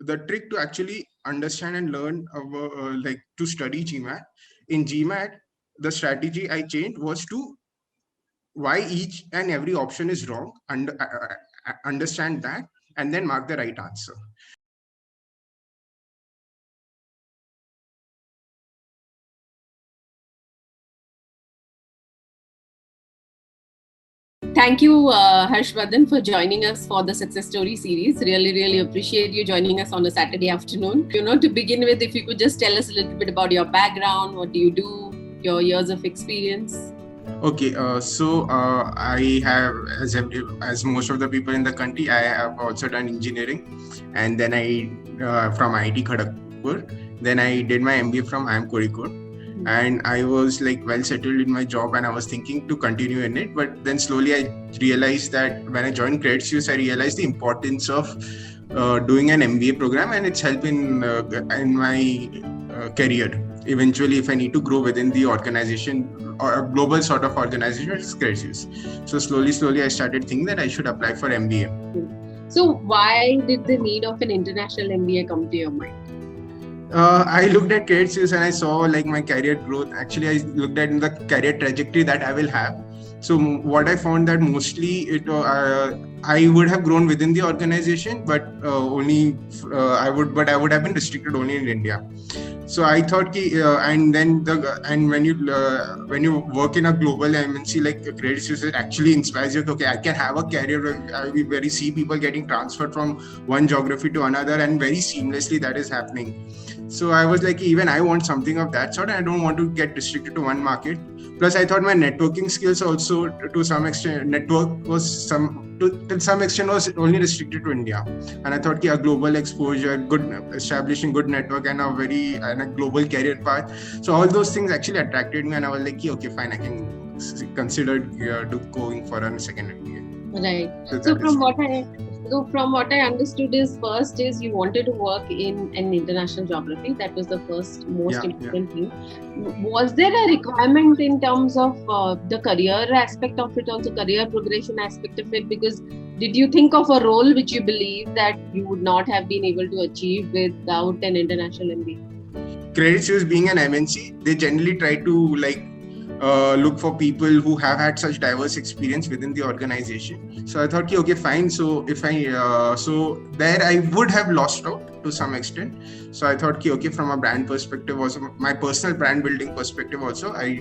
the trick to actually understand and learn like to study GMAT. In GMAT, the strategy I changed was to why each and every option is wrong, and understand that, and then mark the right answer. Thank you, Harshvardhan, for joining us for the Success Story series. Really appreciate you joining us on a Saturday afternoon. To begin with, if you could just tell us a little bit about your background, what do you do, your years of experience? Okay, so I have, as most of the people in the country, I have also done engineering, and then I from IIT Kharagpur. Then I did my MBA from IIM Kozhikode. And I was like well settled in my job, and I was thinking to continue in it. But then slowly I realized that when I joined Credit Suisse, I realized the importance of doing an MBA program, and it's helped in my career. Eventually, if I need to grow within the organization or a global sort of organization, it's Credit Suisse. So slowly I started thinking that I should apply for MBA. So why did the need of an international MBA come to your mind? I looked at Credit Suisse and I saw like my career growth. Actually, I looked at the career trajectory that I will have. So what I found that mostly I would have grown within the organization, but I would have been restricted only in India. So I thought, and when you work in a global MNC like Credit Suisse, it actually inspires you. Okay, I can have a career where you see people getting transferred from one geography to another, and very seamlessly that is happening. So I was like, even I want something of that sort. I don't want to get restricted to one market. Plus, I thought my networking skills also, to some extent, to some extent was only restricted to India. And I thought, a global exposure, establishing good network, and a global career path. So all those things actually attracted me, and I was like, okay, fine, I can consider going for a second MBA. Right. So from what I understood is you wanted to work in an international geography. That was the most important thing. Was there a requirement in terms of the career aspect of it, also career progression aspect of it? Because did you think of a role which you believe that you would not have been able to achieve without an international MBA? Credit Suisse being an MNC, they generally try to look for people who have had such diverse experience within the organization. So I thought, okay, fine. So if there I would have lost out to some extent. So I thought, okay, from a brand perspective, also my personal brand building perspective, also I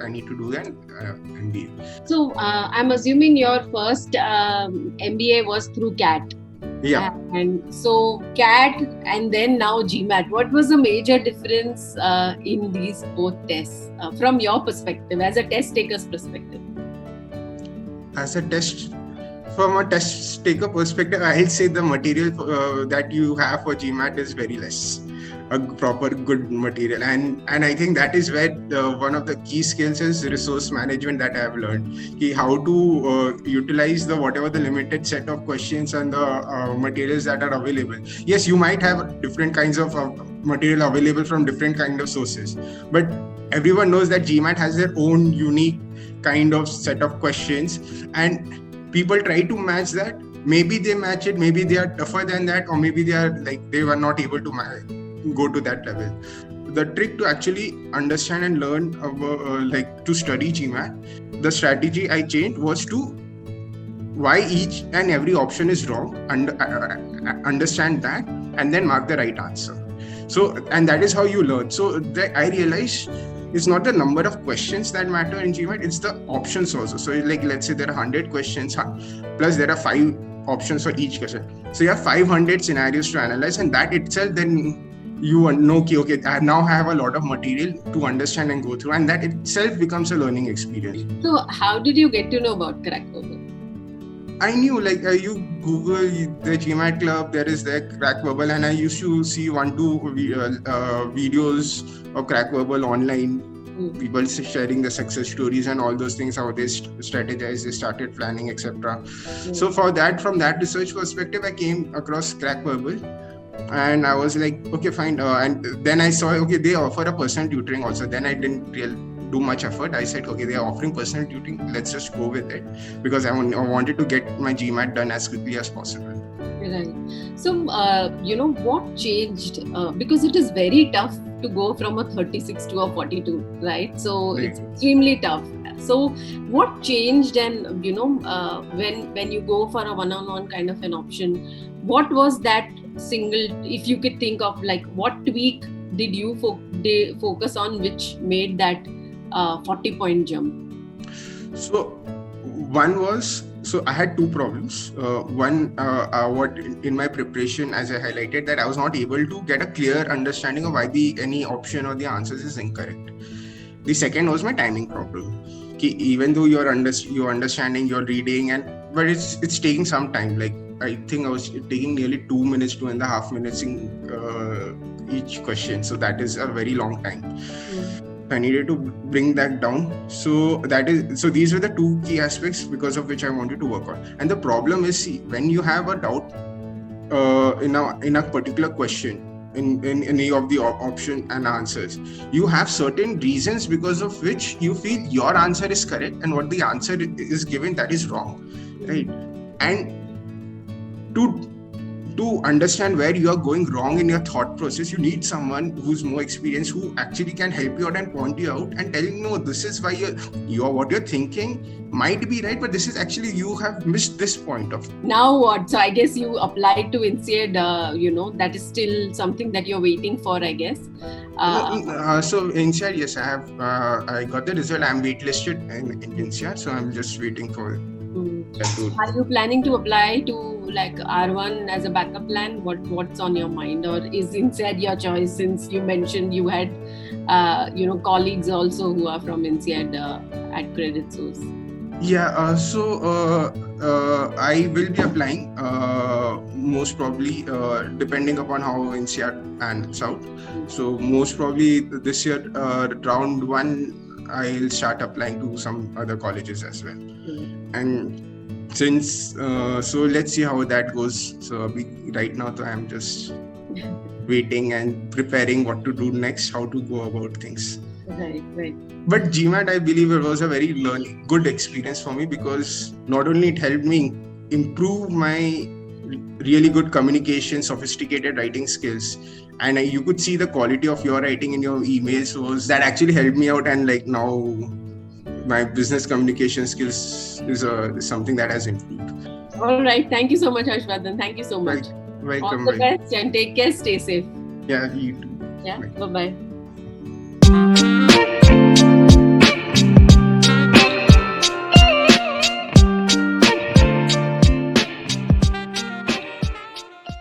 need to do an MBA. So I'm assuming your first MBA was through CAT. Yeah. And so CAT and then now GMAT. What was the major difference in these both tests from your perspective, as a test taker's perspective? From a test taker perspective, I'll say the material that you have for GMAT is very less. A proper good material, and I think that is where one of the key skills is resource management that I have learned. How to utilize whatever the limited set of questions and the materials that are available. Yes, you might have different kinds of material available from different kind of sources, but everyone knows that GMAT has their own unique kind of set of questions, and people try to match that. Maybe they match it, maybe they are tougher than that, or maybe they were not able to go to that level. The trick to actually understand and learn to study GMAT, the strategy I changed was to why each and every option is wrong, and understand that, and then mark the right answer. So, and that is how you learn. So I realized it's not the number of questions that matter in GMAT, it's the options also. So let's say there are 100 questions, plus there are 5 options for each question. So you have 500 scenarios to analyze, and that itself then you know, okay, I now have a lot of material to understand and go through, and that itself becomes a learning experience. So how did you get to know about Crackverbal? I knew, you Google the GMAT club, there is the Crackverbal, and I used to see 1-2 videos of Crackverbal online. People sharing the success stories and all those things, how they strategize, they started planning, etc. So from that research perspective, I came across Crackverbal. And I was like, okay, fine. And then I saw, okay, they offer a personal tutoring also. Then I didn't really do much effort. I said, okay, they are offering personal tutoring. Let's just go with it, because I wanted to get my GMAT done as quickly as possible. Right. So, what changed? Because it is very tough to go from a 36 to a 42, right? So it's extremely tough. So what changed? And when you go for a one-on-one kind of an option, what was that single? If you could think of, like, what tweak did you focus on which made that 40-point jump? So one was, so I had two problems. One, what in my preparation, as I highlighted, that I was not able to get a clear understanding of why any option or the answers is incorrect. The second was my timing problem. Even though you're understanding, you're reading, but it's taking some time. Like, I think I was taking nearly 2 minutes, 2.5 minutes in each question. So that is a very long time. I needed to bring that down. So these were the two key aspects because of which I wanted to work on. And the problem is, see, when you have a doubt in a particular question, in any of the option and answers, you have certain reasons because of which you feel your answer is correct and what the answer is given, that is wrong, right? And to understand where you are going wrong in your thought process, you need someone who's more experienced, who actually can help you out and point you out and tell you, no, this is why what you're thinking might be right, but this is actually, you have missed this point of. Now what? So I guess you applied to INSEAD, that is still something that you're waiting for, I guess. So INSEAD, yes, I have. I got the result. I'm waitlisted in INSEAD, so I'm just waiting for it. Are you planning to apply to like R1 as a backup plan? What's on your mind, or is INSEAD your choice, since you mentioned you had colleagues also who are from INSEAD at Credit Source? Yeah, so I will be applying most probably depending upon how INSEAD pans out. So most probably this year, round 1, I'll start applying to some other colleges as well. And since so let's see how that goes. So right now, I'm just waiting and preparing what to do next, how to go about things. Right. But GMAT, I believe it was a very good experience for me, because not only it helped me improve my really good communication, sophisticated writing skills, and you could see the quality of your writing in your emails, was that actually helped me out, and like now my business communication skills is something that has improved. All right. Thank you so much, Harshvardhan. Thank you so much. Welcome. All the best and take care. Stay safe. Yeah, you too. Yeah. Bye-bye.